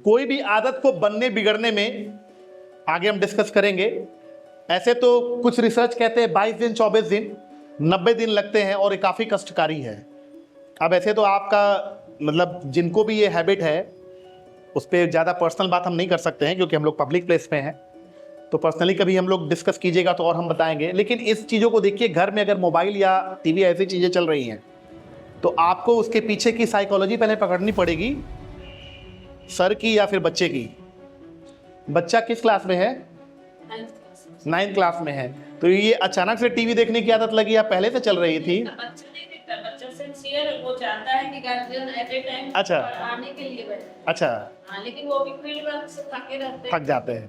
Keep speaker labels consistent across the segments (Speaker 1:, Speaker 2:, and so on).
Speaker 1: कोई भी आदत को बनने बिगड़ने में आगे हम डिस्कस करेंगे। ऐसे तो कुछ रिसर्च कहते हैं 22 दिन, 24 दिन, 90 दिन लगते हैं और ये काफ़ी कष्टकारी है। अब ऐसे तो आपका मतलब जिनको भी ये हैबिट है उस पर ज़्यादा पर्सनल बात हम नहीं कर सकते हैं क्योंकि हम लोग पब्लिक प्लेस में हैं, तो पर्सनली कभी हम लोग डिस्कस कीजिएगा तो और हम बताएंगे। लेकिन इस चीज़ों को देखिए, घर में अगर मोबाइल या टीवी ऐसी चीज़ें चल रही हैं तो आपको उसके पीछे की साइकोलॉजी पहले पकड़नी पड़ेगी, सर की या फिर बच्चे की। बच्चा किस क्लास में है? 9th क्लास में है। तो ये अचानक से टीवी देखने की आदत लगी या पहले से चल रही थी?
Speaker 2: बच्चा नहीं देखता, बच्चा सिंसियर है, वो चाहता है कि गार्जियन एट ए टाइम
Speaker 1: अच्छा
Speaker 2: पढ़ाने के लिए बैठे।
Speaker 1: अच्छा,
Speaker 2: हाँ, लेकिन वो भी फील्ड वर्क से थके रहते हैं।
Speaker 1: थक जाते हैं।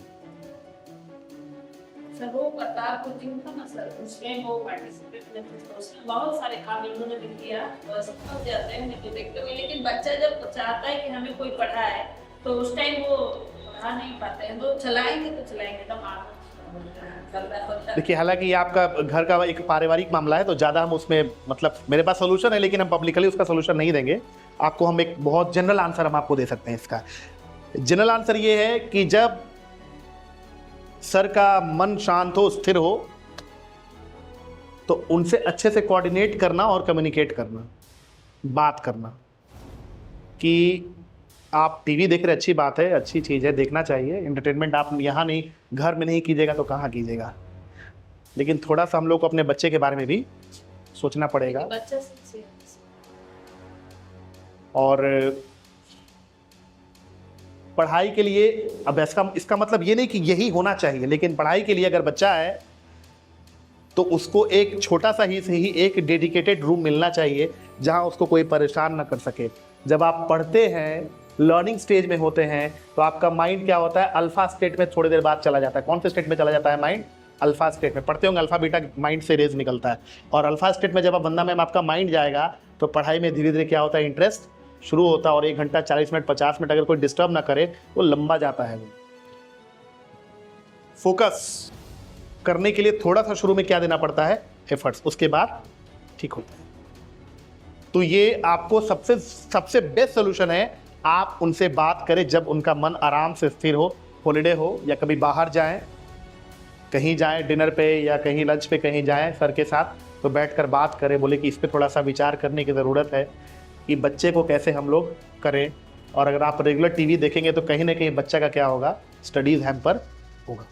Speaker 2: सर वो पता कोचिंग था ना सर, उसमें वो पार्टिसिपेट करते थे, उसमें बहुत सारे काम इन्होंने भी किया, बस थक जाते हैं नहीं तो देखते हुए। लेकिन बच्चा जब चाहता है कि हमें कोई पढ़ाए तो उस टाइम वो पढ़ा नहीं पाते हैं, तो चलाएंगे तो
Speaker 1: देखिए, हालांकि ये आपका घर का एक पारिवारिक मामला है तो ज़्यादा हम उसमें मतलब मेरे पास सोल्यूशन है लेकिन हम पब्लिकली उसका सोल्यूशन नहीं देंगे आपको। हम एक बहुत जनरल आंसर हम आपको दे सकते हैं। इसका जनरल आंसर ये है कि जब सर का मन शांत हो, स्थिर हो, तो उनसे अच्छे से कोऑर्डिनेट करना और कम्युनिकेट करना, बात करना कि आप टीवी देख रहे, अच्छी बात है, अच्छी चीज़ है, देखना चाहिए। एंटरटेनमेंट आप यहाँ नहीं, घर में नहीं कीजिएगा तो कहाँ कीजिएगा। लेकिन थोड़ा सा हम लोग को अपने बच्चे के बारे में भी सोचना पड़ेगा।
Speaker 2: बच्चा
Speaker 1: और पढ़ाई के लिए, अब इसका मतलब ये नहीं कि यही होना चाहिए, लेकिन पढ़ाई के लिए अगर बच्चा है तो उसको एक छोटा सा ही सही एक डेडिकेटेड रूम मिलना चाहिए जहाँ उसको कोई परेशान ना कर सके। जब आप पढ़ते हैं, लर्निंग स्टेज में होते हैं, तो आपका माइंड क्या होता है, अल्फा स्टेट में थोड़ी देर बाद चला जाता है। कौन से स्टेट में चला जाता है माइंड? अल्फा स्टेट में। पढ़ते होंगे अल्फा बीटा माइंड से रेज निकलता है, और अल्फा स्टेट में जब आप बंदा मैम आपका माइंड जाएगा तो पढ़ाई में धीरे धीरे क्या होता है, इंटरेस्ट शुरू होता है। और 1 घंटा 40 मिनट 50 मिनट अगर कोई डिस्टर्ब ना करे वो लंबा जाता है। वो फोकस करने के लिए थोड़ा सा शुरू में क्या देना पड़ता है, एफर्ट्स, उसके बाद ठीक होता है। तो ये आपको सबसे बेस्ट सोल्यूशन है, आप उनसे बात करें जब उनका मन आराम से स्थिर हो, हॉलिडे हो या कभी बाहर जाएं, कहीं जाएं डिनर पे या कहीं लंच पे कहीं जाएं सर के साथ, तो बैठकर बात करें, बोले कि इस पे थोड़ा सा विचार करने की ज़रूरत है कि बच्चे को कैसे हम लोग करें। और अगर आप रेगुलर टीवी देखेंगे तो कहीं ना कहीं बच्चा का क्या होगा, स्टडीज़ हैम्पर होगा।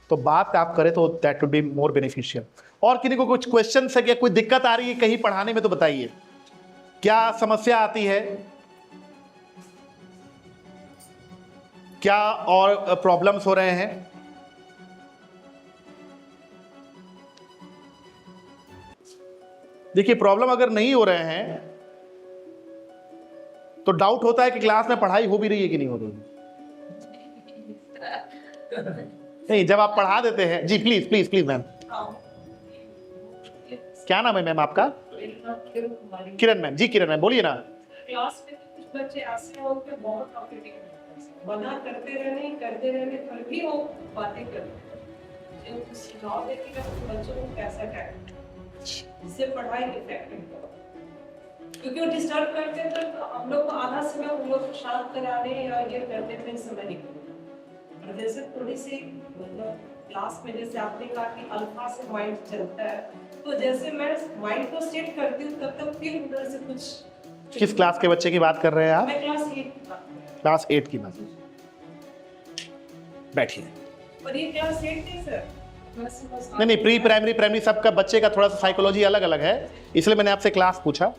Speaker 1: तो बात आप करें तो that would be more beneficial. और किसी को कुछ क्वेश्चन है, क्या कोई दिक्कत आ रही है कहीं पढ़ाने में तो बताइए, क्या समस्या आती है, क्या और प्रॉब्लम्स हो रहे हैं? देखिए, प्रॉब्लम अगर नहीं हो रहे हैं तो डाउट होता है कि क्लास में पढ़ाई हो भी रही है कि नहीं हो रही है। नहीं, जब आप पढ़ा देते हैं, जी प्लीज प्लीज प्लीज मैम, क्या नाम है मैम आपका? किरण मैम। जी किरण मैम बोलिए ना।
Speaker 3: क्लास में कुछ बच्चे ऐसे होते हैं बहुत टॉकिटिव, मना करते रहने पर भी वो बातें करते हैं। सुझाव देखेगा तो बच्चों को कैसा करें जिससे पढ़ाई इफेक्टिव हो, क्योंकि वो डिस्टर्ब करते हैं तो हम लोग को आधा समय उन लोग को शांत कराने या ये करने में समय निकलता है। जैसे थोड़ी सी मतलब क्लास में जैसे आपने कहा कि अल्फा से माइंड चलता है, तो जैसे मैं माइंड को सेट करती हूँ तब तक फिर उधर से कुछ।
Speaker 1: किस क्लास के बच्चे की बात कर रहे हैं आप?
Speaker 3: मैं
Speaker 1: क्लास 8 की बात। बैठिए।
Speaker 3: और ये क्लास 8 नहीं सर,
Speaker 1: नहीं, प्री प्राइमरी सबका बच्चे का थोड़ा सा साइकोलॉजी अलग अलग है, इसलिए मैंने आपसे क्लास पूछा।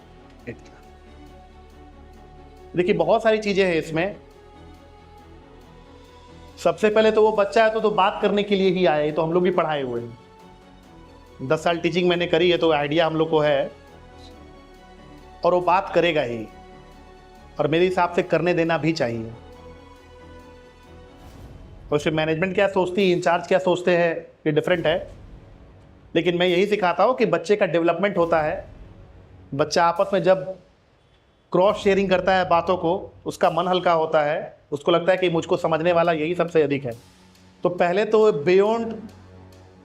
Speaker 1: देखिए, बहुत सारी चीजें हैं इसमें। सबसे पहले तो वो बच्चा है तो बात करने के लिए ही आया है, तो हम लोग भी पढ़ाए हुए हैं। 10 साल टीचिंग मैंने करी है तो आइडिया हम लोग को है, और वो बात करेगा ही, और मेरे हिसाब से करने देना भी चाहिए। वैसे मैनेजमेंट क्या सोचती है, इंचार्ज क्या सोचते हैं, ये डिफरेंट है। लेकिन मैं यही सिखाता हूँ कि बच्चे का डेवलपमेंट होता है, बच्चा आपस में जब क्रॉस शेयरिंग करता है बातों को, उसका मन हल्का होता है, उसको लगता है कि मुझको समझने वाला यही सबसे अधिक है। तो पहले तो बियॉन्ड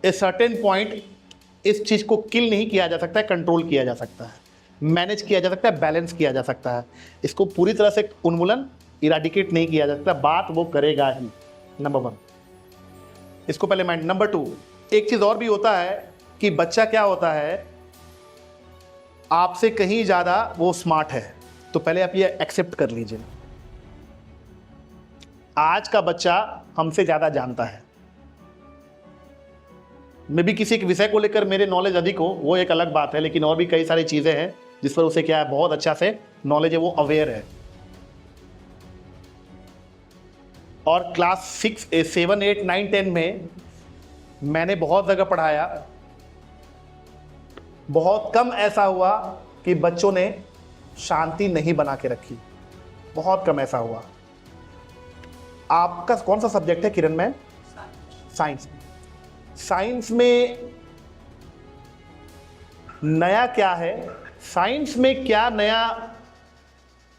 Speaker 1: ए सर्टेन पॉइंट इस चीज़ को किल नहीं किया जा सकता है, कंट्रोल किया जा सकता है, मैनेज किया जा सकता है, बैलेंस किया जा सकता है। इसको पूरी तरह से उन्मूलन इराडिकेट नहीं किया जा सकता, बात वो करेगा ही, नंबर 1। इसको पहले माइंड। नंबर 2, एक चीज और भी होता है कि बच्चा क्या होता है, आपसे कहीं ज्यादा वो स्मार्ट है, तो पहले आप ये एक्सेप्ट कर लीजिए। आज का बच्चा हमसे ज्यादा जानता है। मैं भी किसी एक विषय को लेकर मेरे नॉलेज अधिक हो वो एक अलग बात है, लेकिन और भी कई सारी चीजें हैं जिस पर उसे क्या है, बहुत अच्छा से नॉलेज है, वो अवेयर है। और क्लास 6, 7, 8, 9, 10 में मैंने बहुत जगह पढ़ाया, बहुत कम ऐसा हुआ कि बच्चों ने शांति नहीं बना के रखी, बहुत कम ऐसा हुआ। आपका कौन सा सब्जेक्ट है किरण मैम? साइंस। साइंस में नया क्या है, साइंस में क्या नया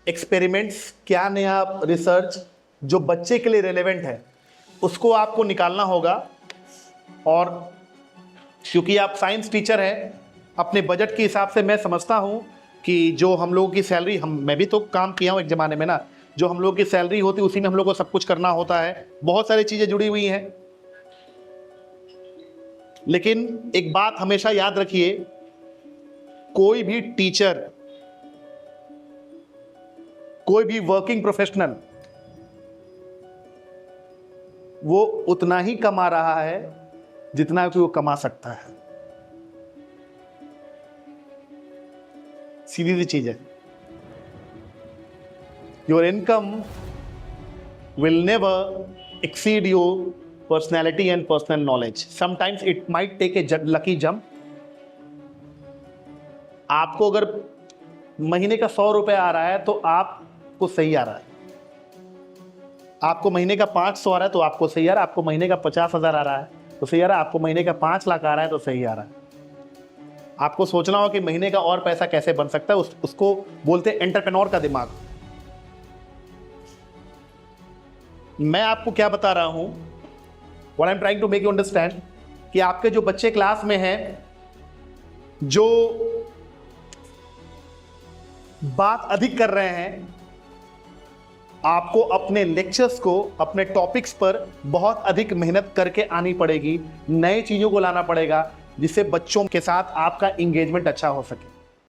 Speaker 1: एक्सपेरिमेंट्स, क्या नया रिसर्च जो बच्चे के लिए रेलेवेंट है, उसको आपको निकालना होगा। और क्योंकि आप साइंस टीचर हैं, अपने बजट के हिसाब से मैं समझता हूं कि जो हम लोगों की सैलरी, मैं भी तो काम किया हूं एक ज़माने में ना, जो हम लोगों की सैलरी होती है उसी में हम लोग को सब कुछ करना होता है, बहुत सारी चीज़ें जुड़ी हुई हैं। लेकिन एक बात हमेशा याद रखिए, कोई भी टीचर, कोई भी वर्किंग प्रोफेशनल वो उतना ही कमा रहा है जितना कि वो कमा सकता है। सीधी सी चीज है। Your income will never exceed your personality and personal knowledge. Sometimes it might take a lucky jump. आपको अगर महीने का 100 रुपये आ रहा है तो आपको सही आ रहा है, आपको महीने का 500 आ रहा है तो आपको सही आ रहा है, आपको महीने का 50,000 आ रहा है तो सही आ रहा है, आपको महीने का 5 लाख आ रहा है तो सही आ रहा है। आपको सोचना होगा कि महीने का और पैसा कैसे बन सकता है, उसको बोलते हैं एंटरप्रेन्योर का दिमाग। मैं आपको क्या बता रहा हूं, what I am trying to make you understand, कि आपके जो बच्चे क्लास में हैं, जो बात अधिक कर रहे हैं, आपको अपने लेक्चर्स को, अपने टॉपिक्स पर बहुत अधिक मेहनत करके आनी पड़ेगी, नई चीजों को लाना पड़ेगा जिससे बच्चों के साथ आपका इंगेजमेंट अच्छा हो सके।